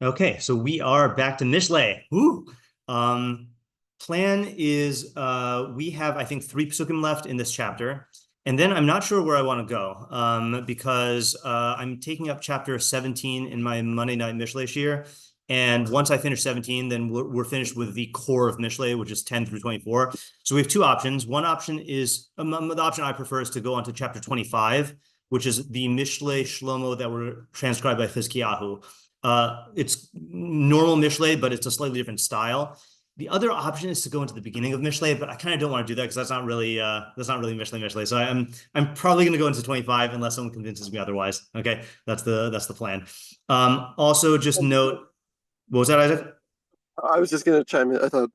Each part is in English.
Okay, so we are back to Mishlei. Woo! Plan is we have, I think, 3 psukim left in this chapter. And then I'm not sure where I want to go because I'm taking up chapter 17 in my Monday night Mishlei shiur. And once I finish 17, then we're finished with the core of Mishlei, which is 10 through 24. So we have 2 options. One option is, the option I prefer is to go on to chapter 25, which is the Mishlei Shlomo that were transcribed by Chizkiyahu. It's normal Mishlei, but it's a slightly different style. The other option is to go into the beginning of Mishlei, but I kind of don't want to do that because that's not really Mishlei. So I'm probably going to go into 25 unless someone convinces me otherwise. Okay, that's the plan. Also, just note, what was that, Isaac? I was just going to chime in. I thought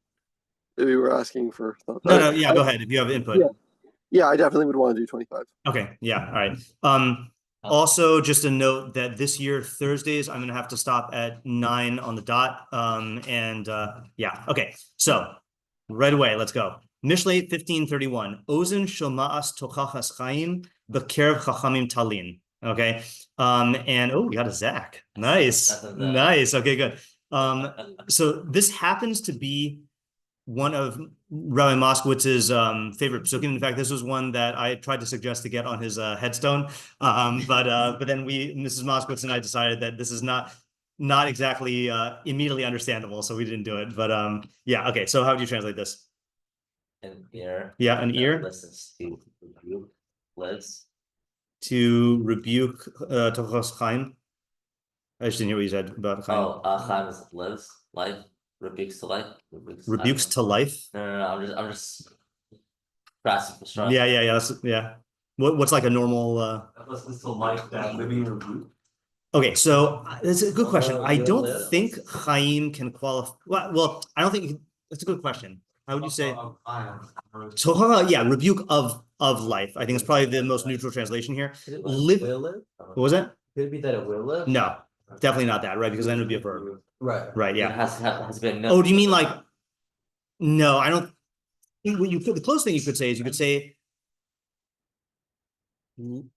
maybe we were asking for thoughts. No, yeah, go ahead if you have input. Yeah, I definitely would want to do 25. Okay, yeah, all right. Also, just a note that this year, Thursdays, I'm going to have to stop at 9 on the dot. Yeah, okay. So right away, let's go. Mishlei 15:31. Ozen shoma'as tochachas chaim b'kerev chachamim talin. Okay. And we got a Zach. Nice. Nice. Okay, good. So this happens to be one of Rabbi Moskowitz's favorite psukim. In fact, this was one that I tried to suggest to get on his headstone. But then Mrs. Moskowitz and I decided that this is not exactly immediately understandable, so we didn't do it. But yeah, okay. So how would you translate this? An ear. Yeah, an ear. Listens to rebuke, lives. To rebuke Tochos Chaim. I just didn't hear what you said about Chaim. Chaim is lives, life. Rebukes to life. Rebukes to life. No. I'm just grasping for straws. Yeah. What's like a normal? Listens to life that living rebuke. Okay, so that's a good question. I don't think Chaim can qualify. Well, I don't think that's a good question. How would you say? So yeah, rebuke of life. I think it's probably the most neutral translation here. Live. What was that? Could it be that it will live? No, definitely not that, right? Because then it would be a verb. Right. Yeah. It has been. Oh, do you mean like? No, I don't. The close thing you could say is you could say.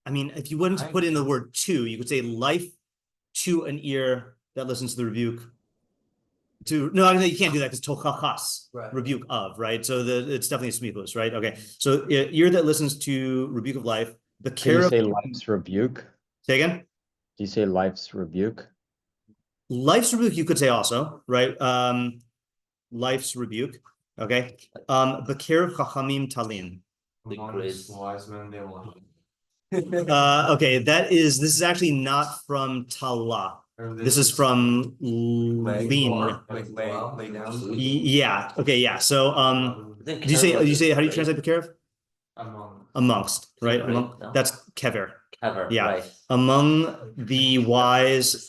I mean, if you wanted to put in the word "to," you could say life to an ear that listens to the rebuke. No, you can't do that because tochachas, rebuke of, right? So it's definitely smichus, right? Okay, so ear that listens to rebuke of life. The care of. Say life's rebuke. Say again. Do you say life's rebuke? Life's rebuke, you could say also, right? Life's rebuke, okay. Bekius chachamim talin. Wise men, they will. Okay, this is actually not from Tala. This is from Lean. Lay down. Yeah. Okay. Yeah. So, did you say? How do you translate Bekius? Amongst, right? That's kever. Kever. Yeah. Right. Among the wise.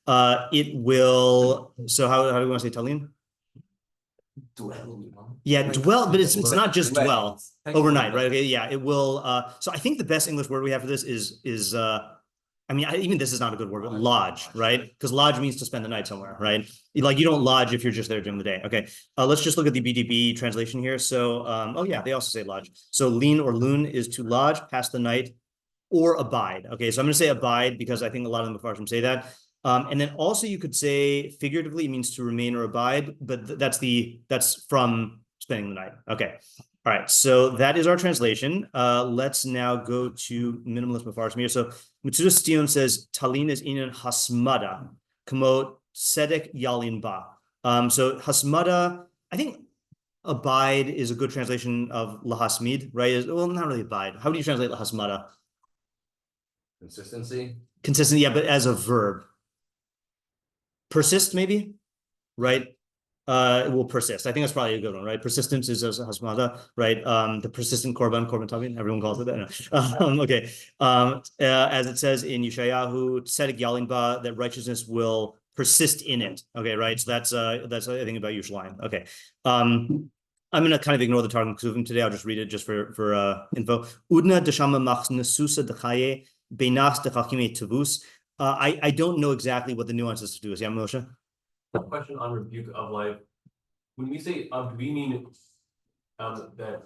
It will. So how do we want to say talin? Dwell. Yeah, dwell, but it's not just dwell overnight, right? Okay, yeah, it will. So I think the best English word we have for this is even this is not a good word, but lodge, right? Because lodge means to spend the night somewhere, right? Like you don't lodge if you're just there during the day. Okay, let's just look at the BDB translation here. So, they also say lodge. So lean or loon is to lodge, pass the night, or abide. Okay, so I'm going to say abide because I think a lot of the meforshim say that. And then also you could say figuratively it means to remain or abide, but that's from spending the night. Okay. All right. So that is our translation. Let's now go to minimalist meforshim here. So Mitzudas ציון says talin is in hasmada, kamo sedek yalin ba. So hasmada, I think abide is a good translation of lahasmid, right? Well, not really abide. How do you translate lahasmada? Consistency. Consistent, yeah, but as a verb. Persist, maybe, right? It will persist. I think that's probably a good one, right? Persistence is as hasmada, right? The persistent korban tavin, everyone calls it that. Okay. As it says in Yeshayahu, tzedek yalin ba, that righteousness will persist in it. Okay, right? So that's I think about Yerushalayim. Okay. I'm gonna kind of ignore the Targum Ksuvim today. I'll just read it just for info. Udna deshama machnesusa dechaye beinas dechachime tavus. I don't know exactly what the nuances to do is. Yeah, Moshe? A question on rebuke of life. When we say do we mean that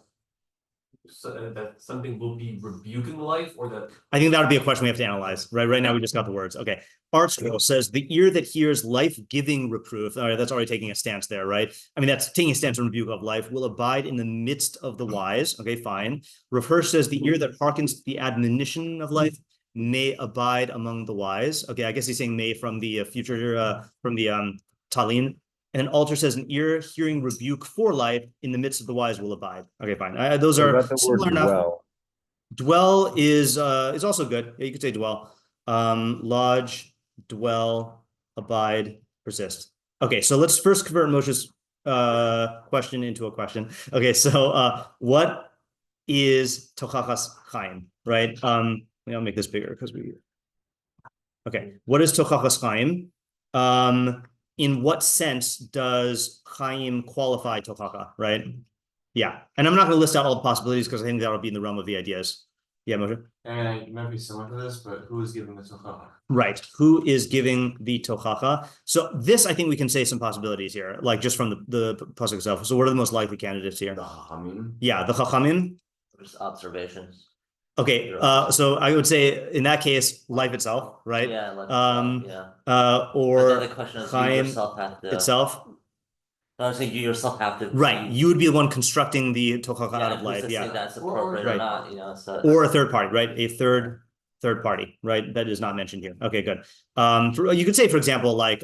that something will be rebuking life, or that I think that would be a question we have to analyze. Right now we just got the words. Okay. Artscroll says the ear that hears life-giving reproof. All right, that's already taking a stance there, right? I mean, that's taking a stance on rebuke of life, will abide in the midst of the wise. Okay, fine. Rav Hirsch says the ear that hearkens to the admonition of life may abide among the wise. Okay, I guess he's saying may from the future, from the Talin. And then Alter says an ear hearing rebuke for life in the midst of the wise will abide. Okay, fine. Those What are about the word similar enough. dwell? Dwell is also good. Yeah, you could say dwell. Lodge, dwell, abide, persist. Okay, so let's first convert Moshe's question into a question. Okay, so what is tochachas chaim, right? I'll make this bigger because we. Okay, what is tochachas chaim? In what sense does chaim qualify tochacha, right? Yeah, and I'm not going to list out all the possibilities because I think that'll be in the realm of the ideas. Yeah, Moshe? and it might be similar to this, but who is giving the tochacha? Right. Who is giving the tochacha? So this, I think we can say some possibilities here, like just from the pasuk itself. So what are the most likely candidates here? The Chachamim, Yeah, the Chachamim. just observations. Okay, so I would say in that case, life itself, right? Yeah, like, yeah. But Or then the question is, you chaim yourself have to. itself. I was saying you yourself have to. Right, you would be the one constructing the tochacha out of who's life. to say Yeah, that's appropriate or Right. not, you know, so. or a third party, right? A third party, right? That is not mentioned here. Okay, good. You could say, for example, like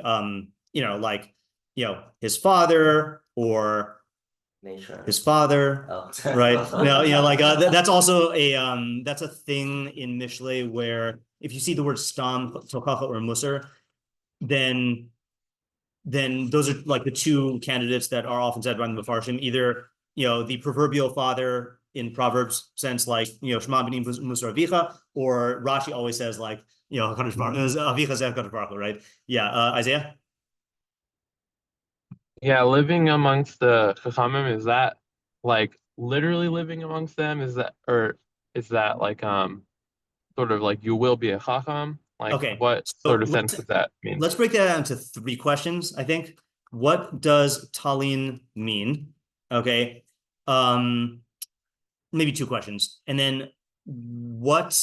his father or Nature. his father, Oh. right? That's also that's a thing in Mishlei where if you see the word stam, tochacha, or musar, then those are like the two candidates that are often said by the meforshim. Either the proverbial father in Proverbs sense, like Shema b'ni musar avicha, or Rashi always says like Hakadosh Baruch avicha zeh Hakadosh Baruch Hu, right? Yeah, Isaiah. Yeah, living amongst the Chachamim, is that like literally living amongst them? Is that like sort of like you will be a Chacham? Like Okay, what so sort of sense does that mean? Let's break that down into three questions, I think. What does Talin mean? Okay. Maybe two questions. And then what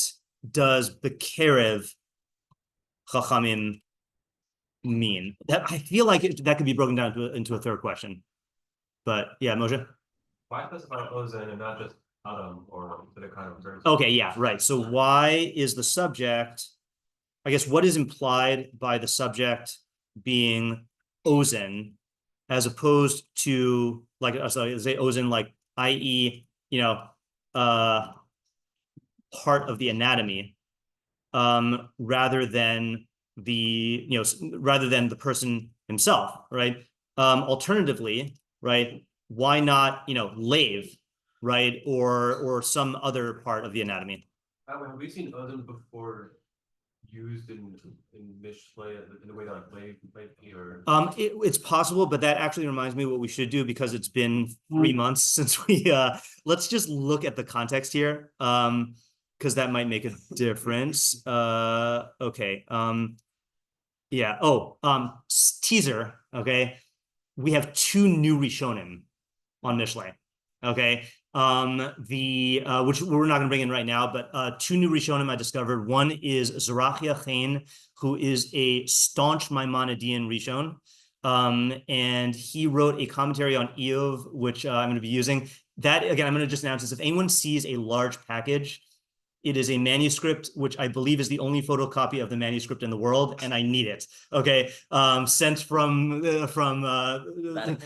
does Bekerev Chachamim mean? That I feel like that could be broken down into a third question. But yeah, Moshe. Why specify Ozen and not just Adam or the kind of person? Okay, yeah, right. So why is the subject, I guess, what is implied by the subject being Ozen as opposed to like, so say Ozen, like, i.e., part of the anatomy, rather than the person himself, right? Alternatively, right, why not, lave, right, or some other part of the anatomy? Have we seen Ozen before used in Mishlei in the way that like lave or? It's possible, but that actually reminds me what we should do because it's been 3 months since we let's just look at the context here. Because that might make a difference. Okay. Yeah. Teaser. Okay. We have 2 new Rishonim on Mishlei. Okay. Which we're not going to bring in right now, but 2 new Rishonim I discovered. One is Zerachia Chain, who is a staunch Maimonidean Rishon. And he wrote a commentary on Eov, which I'm going to be using. That, again, I'm going to just announce this. If anyone sees a large package, it is a manuscript, which I believe is the only photocopy of the manuscript in the world, and I need it. Okay, sent from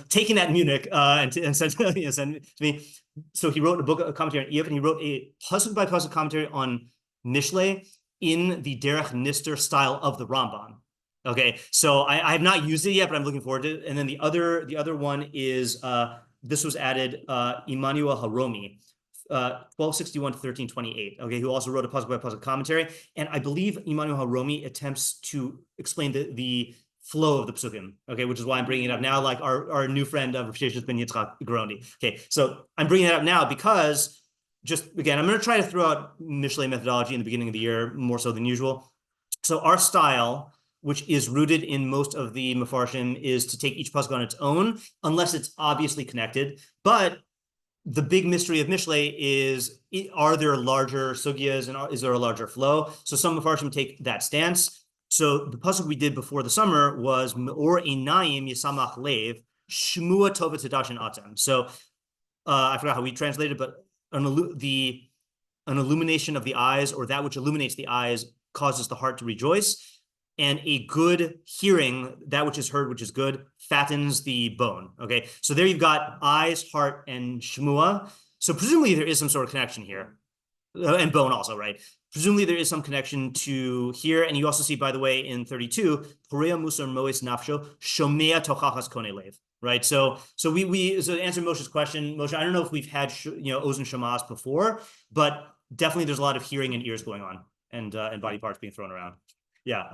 taken at Munich and sent to me. So he wrote a commentary on Eov, and he wrote a pasuk by pasuk commentary on Mishlei in the Derech Nister style of the Rambam. Okay, so I have not used it yet, but I'm looking forward to it. And then the other one is this was added Immanuel Haromi. 1261 to 1328, okay, who also wrote a pasuk by pasuk commentary, and I believe Immanuel Haromi attempts to explain the flow of the psukim, okay, which is why I'm bringing it up now, like our new friend of Rav Sheshes ben Yitzchak Grondi. Okay, so I'm bringing it up now because, just again, I'm going to try to throw out Mishlei methodology in the beginning of the year more so than usual. So our style, which is rooted in most of the meforshim, is to take each pasuk on its own, unless it's obviously connected, but the big mystery of Mishlei is, are there larger sugyas and is there a larger flow? So some meforshim take that stance. So the pasuk we did before the summer was Me'or Einayim Yisamach Lev Shmua Tova Tadashin Atem. So I forgot how we translated, but an illumination of the eyes, or that which illuminates the eyes, causes the heart to rejoice. And a good hearing, that which is heard, which is good, fattens the bone. Okay, so there you've got eyes, heart, and shmua. So presumably there is some sort of connection here, and bone also, right? Presumably there is some connection to here, and you also see, by the way, in 32, Porea Musar Mois Nafsho Shomea Tochachas Kone Lev. Right, so to answer Moshe's question, Moshe, I don't know if we've had Ozen Shamas before, but definitely there's a lot of hearing and ears going on, and body parts being thrown around. Yeah.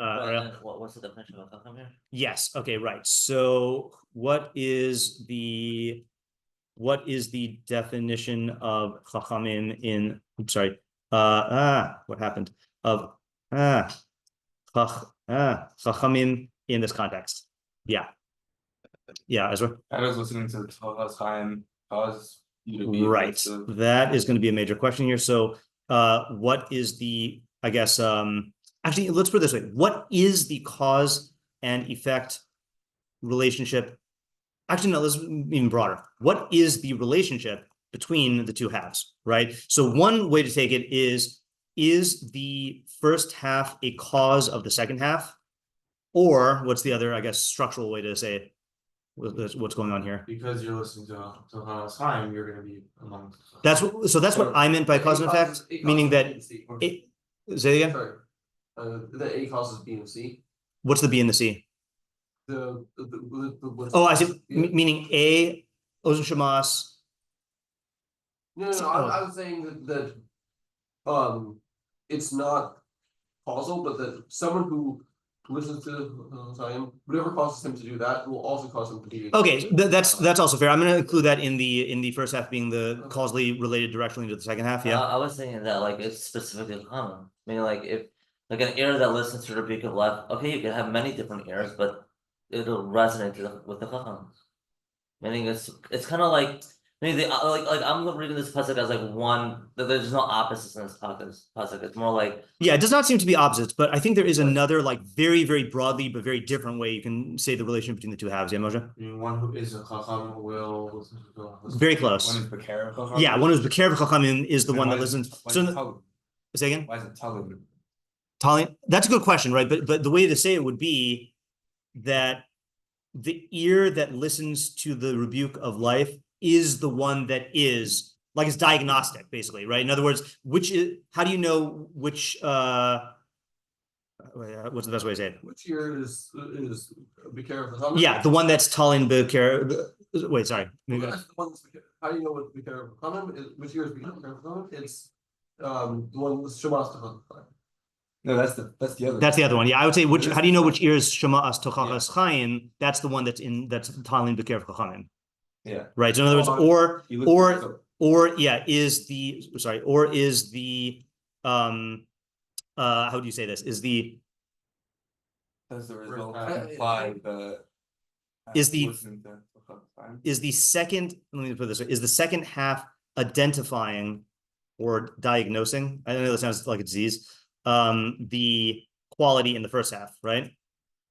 What's the definition of chacham here? Yes. Okay. Right. So, what is the definition of chachamim in? I'm sorry. What happened? Of chachamim in this context? Yeah. Yeah, Ezra. I was listening to Tochas Chaim cause you to be right. That is going to be a major question here. So, what is the? I guess. Actually, let's put it this way. What is the cause and effect relationship? Actually, no, let's even broader. What is the relationship between the two halves, right? So one way to take it is the first half a cause of the second half? Or what's the other, I guess, structural way to say what's going on here? Because you're listening to Tochas Chaim, you're going to be among. That's what I meant by cause and effect, meaning that say it again? Sorry. The A causes B and C. What's the B and the C? Oh, I see. Meaning A, Ozen Shamas. No, I was saying that it's not causal, but that someone who listens to Zion, whatever causes him to do that will also cause him to be. Okay, that's also fair. I'm going to include that in the first half being the causally related directly to the second half. Yeah, I was thinking that like it's specifically common. Meaning like if like an ear that listens to the rebuke of life, okay, you can have many different ears, but it'll resonate with the chacham. Meaning it's kind of like meaning like I'm reading this pasuk as like one. There's no opposites in this pasuk. It's more like it does not seem to be opposites, but I think there is another like very very broadly but very different way you can say the relation between the two halves. Yeah, Moshe. One who is a chacham will very close. One is Bekius chacham. Yeah, one who's Bekius chachamim is the one that listens. So say again. Why is it Talib? That's a good question, right? But the way to say it would be that the ear that listens to the rebuke of life is the one that is like it's diagnostic, basically, right? In other words, how do you know which? What's the best way to say it? Which ear is Bekius? Yeah, the one that's Talin Bekius. Wait, sorry. How do you know what Bekius is? Which ear is Bekius? It's the one with Shamas. No, that's the other. That's the other one. Yeah, I would say how do you know which ear is Shema'as Tochachas Chaim? That's the one that's Talin Bekius Chachamim. Yeah. Right. So in other words, how do you say this? Does the result imply is the second, let me put it this way, is the second half identifying or diagnosing? I know that sounds like a disease. The quality in the first half, right?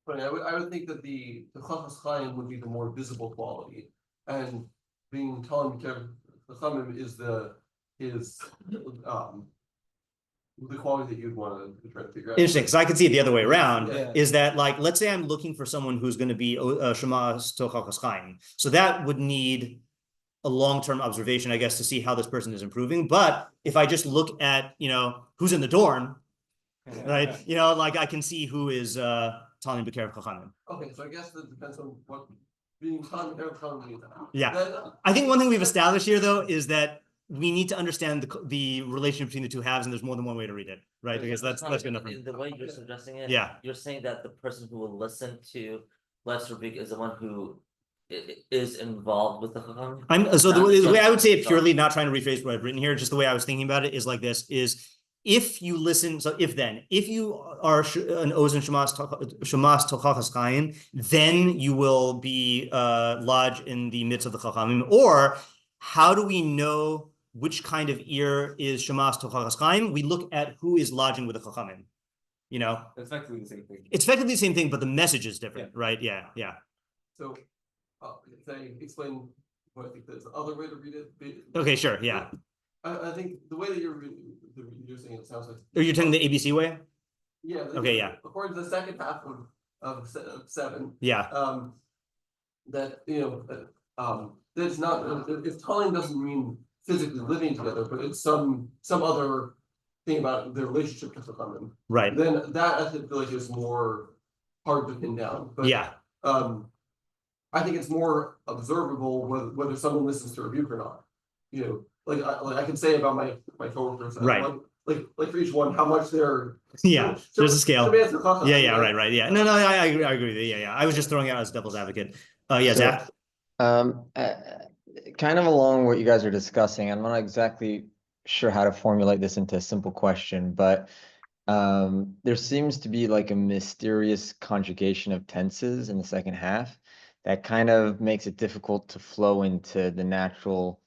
But I would think that the Chachas Chaim would be the more visible quality, and being Talmud Chachamim is the quality that you'd want to try to figure out. Interesting, because I could see it the other way around. Yeah. Is that like, let's say I'm looking for someone who's going to be Shema'as Tochachas Chaim, so that would need a long-term observation, I guess, to see how this person is improving. But if I just look at who's in the dorm. Right, like I can see who is Talmud Bekius Chachamim. Okay, so I guess that depends on what being Talmud Bekius Chachamim means. Yeah, I think one thing we've established here, though, is that we need to understand the relation between the two halves, and there's more than one way to read it, right? Because that's good enough. The way you're suggesting it, yeah, you're saying that the person who will listen to less rebuke is the one who is involved with the chacham. So the way I would say it, purely not trying to rephrase what I've written here, just the way I was thinking about it is like this: is if you listen, so if you are an Ozen Shamas Tochachas Chaim, then you will be lodged in the midst of the Chachamim. Or how do we know which kind of ear is Shemas Tochachas Chaim? We look at who is lodging with the Chachamim. You know, It's effectively the same thing. it's effectively the same thing, but the message is different, right? Yeah. So, can I explain what I think there's the other way to read it? Okay, sure. Yeah. I think the way that you're saying it sounds like. Are you telling the ABC way? Yeah. Okay, yeah. According to the second half of 7. Yeah. That, there's not, if Tulling doesn't mean physically living together, but it's some other thing about their relationship to Chachamim, Right. then that I feel like is more hard to pin down. But Yeah. I think it's more observable whether someone listens to a rebuke or not. Like I can say about my coworkers, Right. Like for each one, how much they're Yeah. There's a scale. Yeah, Yeah. Right. Yeah. No. I agree with you. Yeah. I was just throwing it out as devil's advocate. Yeah, So, Zach. Kind of along what you guys are discussing, I'm not exactly sure how to formulate this into a simple question, but there seems to be like a mysterious conjugation of tenses in the second half that kind of makes it difficult to flow into the natural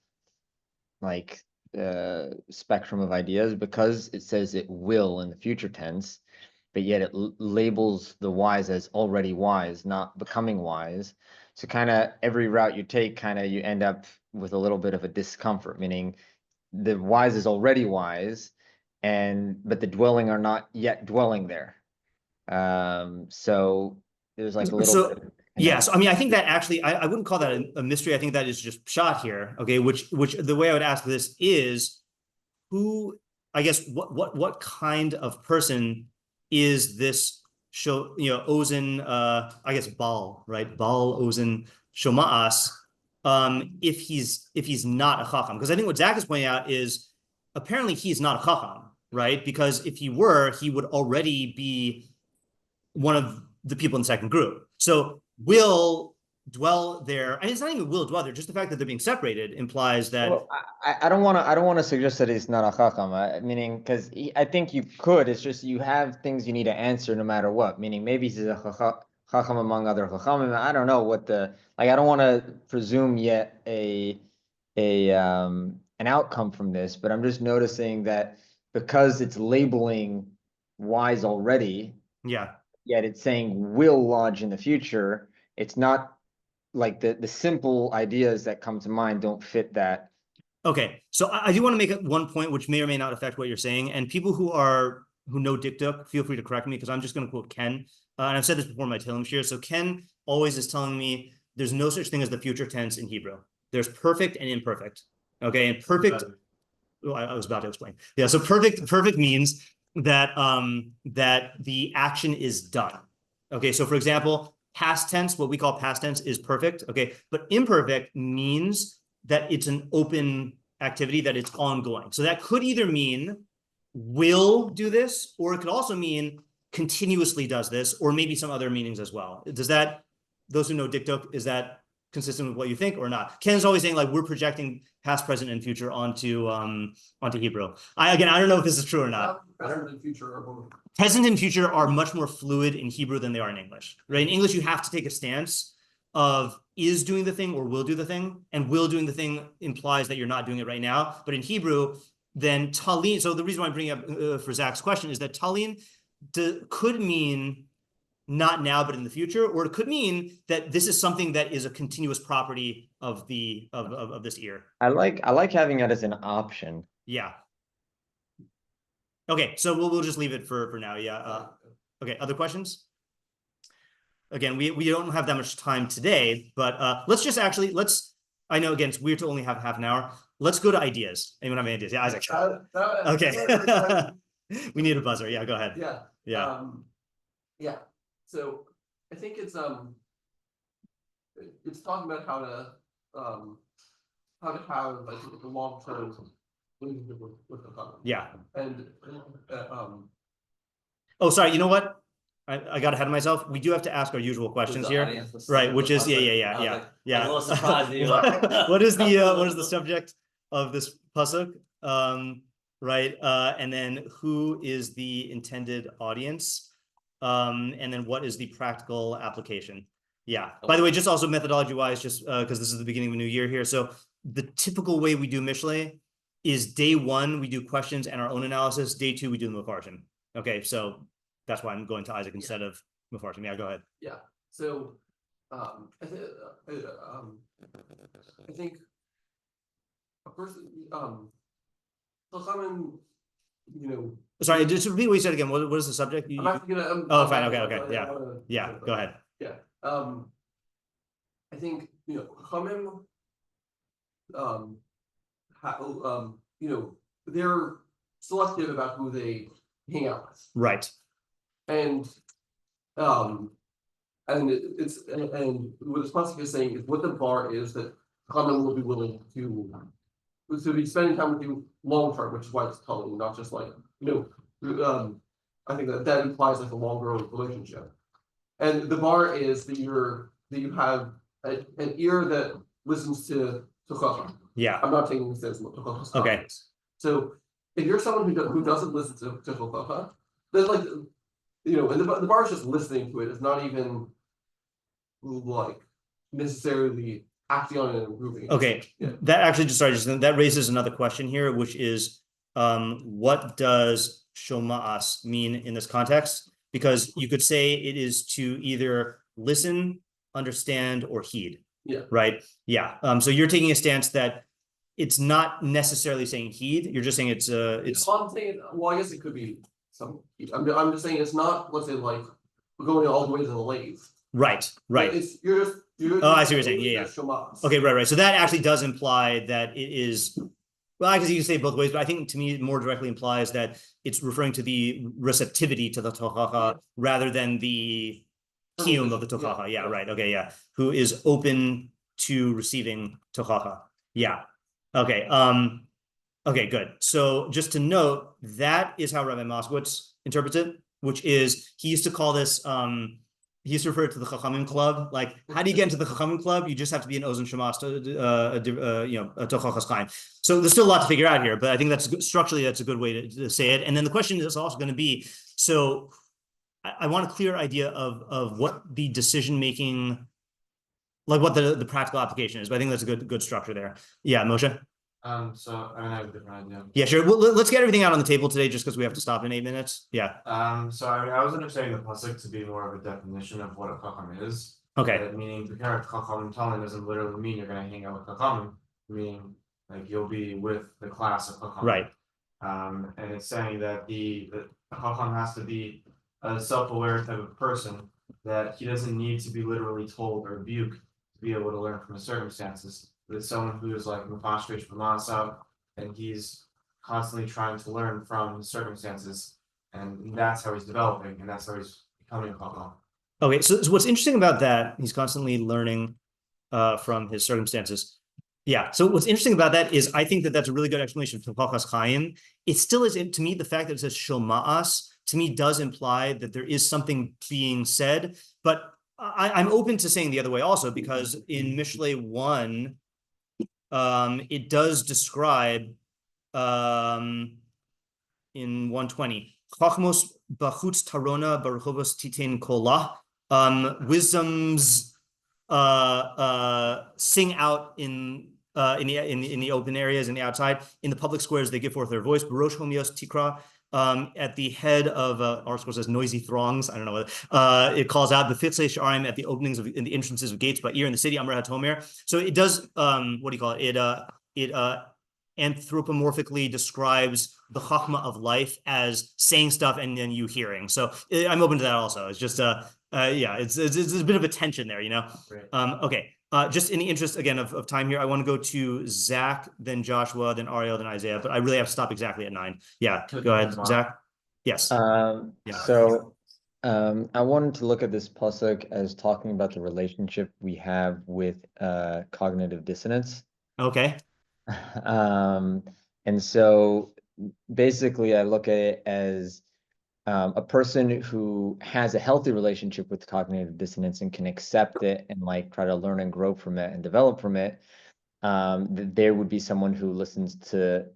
spectrum of ideas, because it says it will in the future tense, but yet it labels the wise as already wise, not becoming wise. So kind of every route you take, kind of you end up with a little bit of a discomfort, meaning the wise is already wise, but the dwelling are not yet dwelling there. So there's like a little bit. Yeah, so I mean, I think that actually, I wouldn't call that a mystery. I think that is just shot here. Okay, which the way I would ask this is, who, I guess, what kind of person is this? Show, Ozen, I guess Baal, right? Baal Ozen Shoma'as. If he's not a Chacham, because I think what Zach is pointing out is apparently he's not a Chacham, right? Because if he were, he would already be one of the people in the second group. So will dwell there, and it's not even will dwell there. Just the fact that they're being separated implies that. Well, I don't want to suggest that he's not a chacham. Meaning, because I think you could. It's just you have things you need to answer no matter what. Meaning, maybe he's a chacham among other chachamim. I don't know what I don't want to presume yet an outcome from this, but I'm just noticing that because it's labeling wise already. Yeah. Yet it's saying will lodge in the future. It's not like the simple ideas that come to mind don't fit that. Okay, so I do want to make one point which may or may not affect what you're saying, and people who know dikduk, feel free to correct me, because I'm just going to quote Ken, and I've said this before in my Tehillim shiur. So Ken always is telling me there's no such thing as the future tense in Hebrew. There's perfect and imperfect. Okay, and perfect. Well, I was about to explain. Yeah, so perfect means that that the action is done. Okay, so for example, past tense, what we call past tense, is perfect. Okay, but imperfect means that it's an open activity, that it's ongoing. So that could either mean will do this, or it could also mean continuously does this, or maybe some other meanings as well. Those who know dikduk, is that consistent with what you think or not? Ken's always saying like we're projecting past, present, and future onto Hebrew. I don't know if this is true or not. Present and future are both. Present and future are much more fluid in Hebrew than they are in English, right? In English, you have to take a stance of is doing the thing or will do the thing, and will doing the thing implies that you're not doing it right now. But in Hebrew, then talin. So the reason why I bring up for Zach's question is that talin could mean not now, but in the future, or it could mean that this is something that is a continuous property of this ear. I like having it as an option. Yeah. Okay, so we'll just leave it for now. Yeah. Okay. Other questions? Again, we don't have that much time today, but I know again it's weird to only have half an hour. Let's go to ideas. Anyone have any ideas? Yeah, Isaac. Okay. We need a buzzer. Yeah, go ahead. Yeah. Yeah. So I think it's talking about how to have like the long term relationship with the public. Yeah. And oh, sorry. You know what? I got ahead of myself. We do have to ask our usual questions here, right? Which is yeah. I'm a little surprised you. What is the subject of this pasuk? Right, and then who is the intended audience? And then what is the practical application? Yeah. By the way, just also methodology wise, just because this is the beginning of a new year here. So the typical way we do Mishlei is day one, we do questions and our own analysis. Day two, we do the meforshim. Okay, so that's why I'm going to Isaac instead of meforshim. Yeah, go ahead. Yeah. So, I think a person, Chachamim, Sorry, just repeat what you said again. What is the subject? I'm actually gonna. Oh, fine. Okay. Yeah. Go ahead. Yeah. I think Chachamim, they're selective about who they hang out with, Right. and it's what the Substack is saying is what the bar is that Chachamim will be willing to be spending time with you long term, which is why it's telling, not just like I think that implies like a longer relationship, and the bar is that you have an ear that listens to Chacham. Yeah. I'm not taking this as what Chacham is. Okay. So if you're someone who doesn't listen to Chacham, then like and the bar is just listening to it. It's not even like necessarily acting on it and improving it. Okay. Yeah. That actually that raises another question here, which is what does shoma'as mean in this context? Because you could say it is to either listen, understand, or heed. Yeah. Right. Yeah. So you're taking a stance that it's not necessarily saying heed. You're just saying it's. Well, I'm saying, well, I guess it could be some. I'm just saying it's not. Let's say like going all the way to the lathe. Right. Right. You're just. Oh, I see what you're saying. Yeah. Shoma'as. Okay. Right. So that actually does imply that it is. Well, I guess you can say it both ways, but I think to me it more directly implies that it's referring to the receptivity to the tochacha rather than the kiyum of the tochacha. Yeah, right. Okay, yeah. Who is open to receiving tochacha. Yeah. Okay. Okay, good. So just to note, that is how Rabbi Moskowitz interprets it, which is he used to call this he used to refer to the Chachamim club. Like, how do you get into the Chachamim club? You just have to be an Ozen Shamas, a Tochachas Chaim. So there's still a lot to figure out here, but I think structurally that's a good way to say it. And then the question is also going to be, so I want a clear idea of what the decision making, like what the practical application is. But I think that's a good structure there. Yeah, Moshe. So I have a different idea. Yeah, sure. Well, let's get everything out on the table today, just because we have to stop in 8 minutes. Yeah. So I was understanding the pasuk to be more of a definition of what a chacham is. Okay. Meaning the parent chacham telling doesn't literally mean you're going to hang out with chacham, meaning like you'll be with the class of chacham. Right. And it's saying that the chacham has to be a self-aware type of person, that he doesn't need to be literally told or rebuked to be able to learn from his circumstances. But it's someone who is like mefashresh b'ma'asav, and he's constantly trying to learn from his circumstances, and that's how he's developing, and that's how he's becoming a chacham. Okay, so what's interesting about that, he's constantly learning from his circumstances. Yeah, so what's interesting about that is I think that that's a really good explanation of Tochachas Chaim. It still is, to me, the fact that it says Shoma'as, to me, does imply that there is something being said, but I'm open to saying the other way also, because in Mishlei 1, it does describe in 120, Chachmos bachutz tarona barchovos titain kolah, wisdom's sing out in the open areas, in the outside, in the public squares they give forth their voice. Barosh homios tikra, at the head of our school says noisy throngs. I don't know what it calls out the fitzei sharim at the openings in the entrances of gates by ear in the city Amr HaTomer. So it does what do you call it? It anthropomorphically describes the chachma of life as saying stuff and then you hearing. So I'm open to that also. It's just yeah, it's a bit of a tension there, you know. Right. Okay. Just in the interest again of time here, I want to go to Zach, then Joshua, then Ariel, then Isaiah, but I really have to stop exactly at 9. Yeah, go ahead, Zach. Yes. So I wanted to look at this pasuk as talking about the relationship we have with cognitive dissonance. Okay. And so basically I look at it as a person who has a healthy relationship with cognitive dissonance and can accept it and like try to learn and grow from it and develop from it, there would be someone who listens to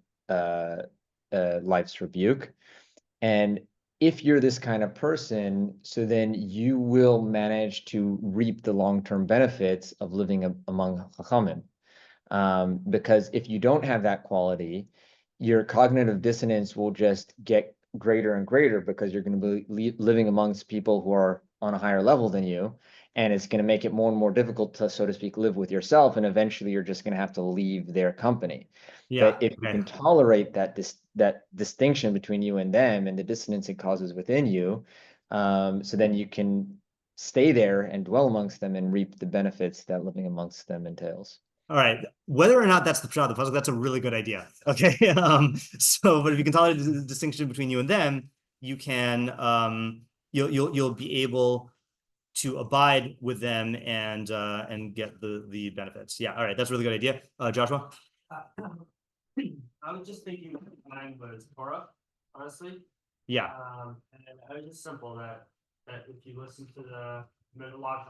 life's rebuke. And if you're this kind of person, so then you will manage to reap the long-term benefits of living among Chachamim. Because if you don't have that quality, your cognitive dissonance will just get greater and greater because you're going to be living amongst people who are on a higher level than you. And it's going to make it more and more difficult to, so to speak, live with yourself. And eventually you're just going to have to leave their company. Yeah. But if you can tolerate that distinction between you and them and the dissonance it causes within you, so then you can stay there and dwell amongst them and reap the benefits that living amongst them entails. All right. Whether or not that's the pshat, the puzzle, that's a really good idea. Okay. So, but if you can tolerate the distinction between you and them, you can you'll be able to abide with them and get the benefits. Yeah. All right. That's a really good idea. Joshua? I was just thinking mine was Torah, honestly. Yeah. And I was just simple that if you listen to the Mitzvot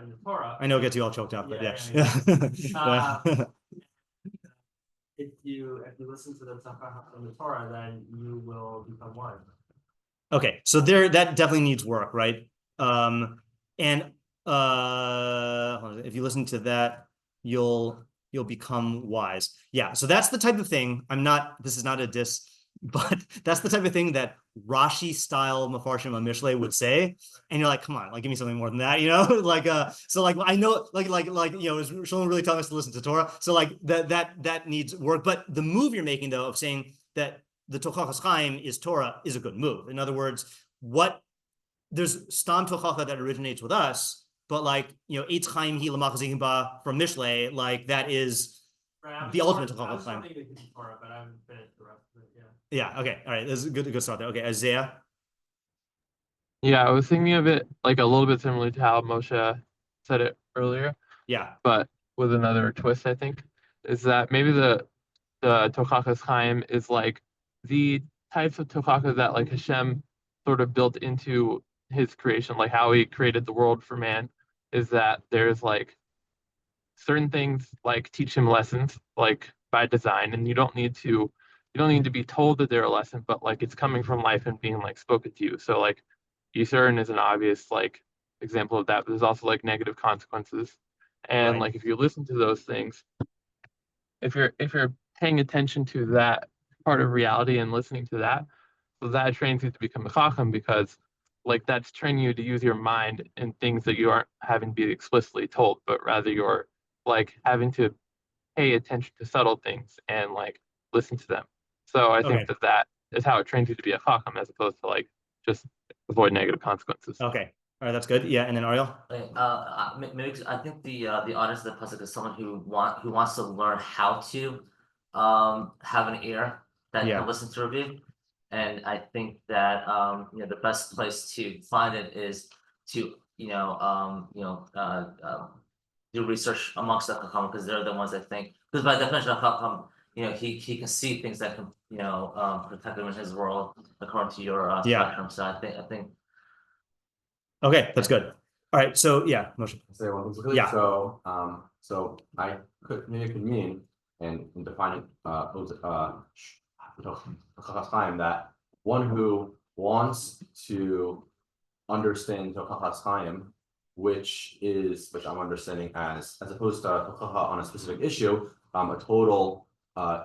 in the Torah. I know it gets you all choked up, but yeah. If you listen to the Tzachah in the Torah, then you will become one. Okay, so that definitely needs work, right? And if you listen to that, you'll become wise. Yeah, so that's the type of thing. This is not a diss, but that's the type of thing that Rashi style meforshim on Mishlei would say, and you're like, come on, like give me something more than that, so like I know, like is Shalom really telling us to listen to Torah? So like that needs work. But the move you're making though of saying that the Tochachas Chaim is Torah is a good move. In other words, there's Stam Tochacha that originates with us, but like Eitz Chaim Hi L'Machzihim Ba from Mishlei, like that is the ultimate Tochachas Chaim. Torah, but I haven't finished the rest of it. Yeah. Okay. All right. This is a good start there. Okay. Isaiah. Yeah, I was thinking of it like a little bit similar to how Moshe said it earlier. Yeah. But with another twist, I think, is that maybe the Tochachas Chaim is like the types of Tochachas that like Hashem sort of built into his creation, like how he created the world for man, is that there's like certain things like teach him lessons like by design, and you don't need to be told that they're a lesson, but like it's coming from life and being like spoken to you. So like YUTorah is an obvious like example of that, but there's also like negative consequences. And like if you listen to those things, if you're paying attention to that part of reality and listening to that, so that trains you to become a chacham, because like that's training you to use your mind in things that you aren't having to be explicitly told, but rather you're like having to pay attention to subtle things and like listen to them. So I think that is how it trains you to be a chacham, as opposed to like just avoid negative consequences. Okay. All right, that's good. Yeah, and then Ariel. Maybe I think the audience of the pasuk is someone who wants to learn how to have an ear that can listen to rebbi, and I think that the best place to find it is to do research amongst the chacham, because they're the ones that think, because by definition of chacham, he can see things that can protect him in his world according to your spectrum. So I think. Okay, that's good. All right, so yeah, Moshe. Say one thing quickly. Yeah. So I could mean in defining Chaim that one who wants to understand Tochachas Chaim, which I'm understanding as opposed to Tochacha on a specific issue, a total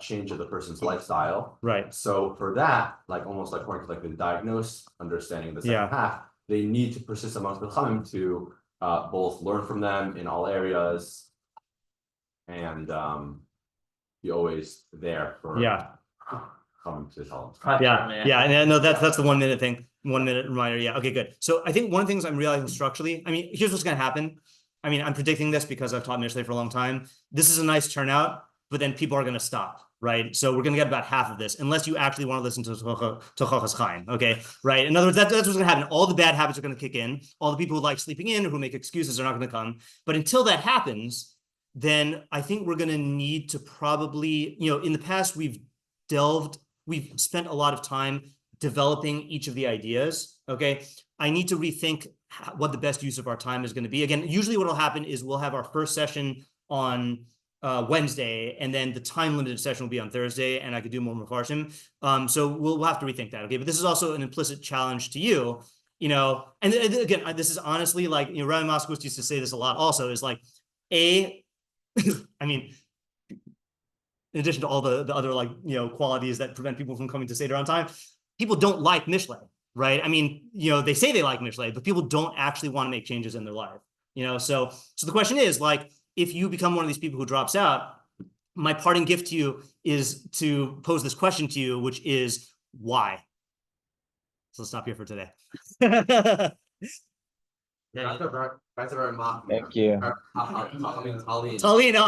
change of the person's lifestyle. Right. So for that, like almost like according to like the diagnose, understanding the second half, they need to persist amongst the Chachamim to both learn from them in all areas and be always there for Chachamim to tell them. And no, that's the 1 minute thing. 1 minute reminder. Yeah. Okay, good. So I think one of the things I'm realizing structurally, I mean, here's what's going to happen. I mean, I'm predicting this because I've taught Mishlei for a long time. This is a nice turnout, but then people are going to stop. Right. So we're going to get about half of this, unless you actually want to listen to Tochachas Chaim. Okay. Right. In other words, that's what's going to happen. All the bad habits are going to kick in. All the people who like sleeping in or who make excuses are not going to come. But until that happens, then I think we're going to need to probably, in the past, we've spent a lot of time developing each of the ideas. Okay. I need to rethink what the best use of our time is going to be. Again, usually what will happen is we'll have our first session on Wednesday, and then the time limited session will be on Thursday, and I could do more meforshim. So we'll have to rethink that. Okay. But this is also an implicit challenge to you, and again, this is honestly like, Rabbi Moskowitz used to say this a lot also, is like, I mean, in addition to all the other like, qualities that prevent people from coming to Seder on time, people don't like Mishlei, right? I mean, they say they like Mishlei, but people don't actually want to make changes in their life, So the question is like, if you become one of these people who drops out, my parting gift to you is to pose this question to you, which is why? So let's stop here for today. That's a very Thank you. Talin. Talin,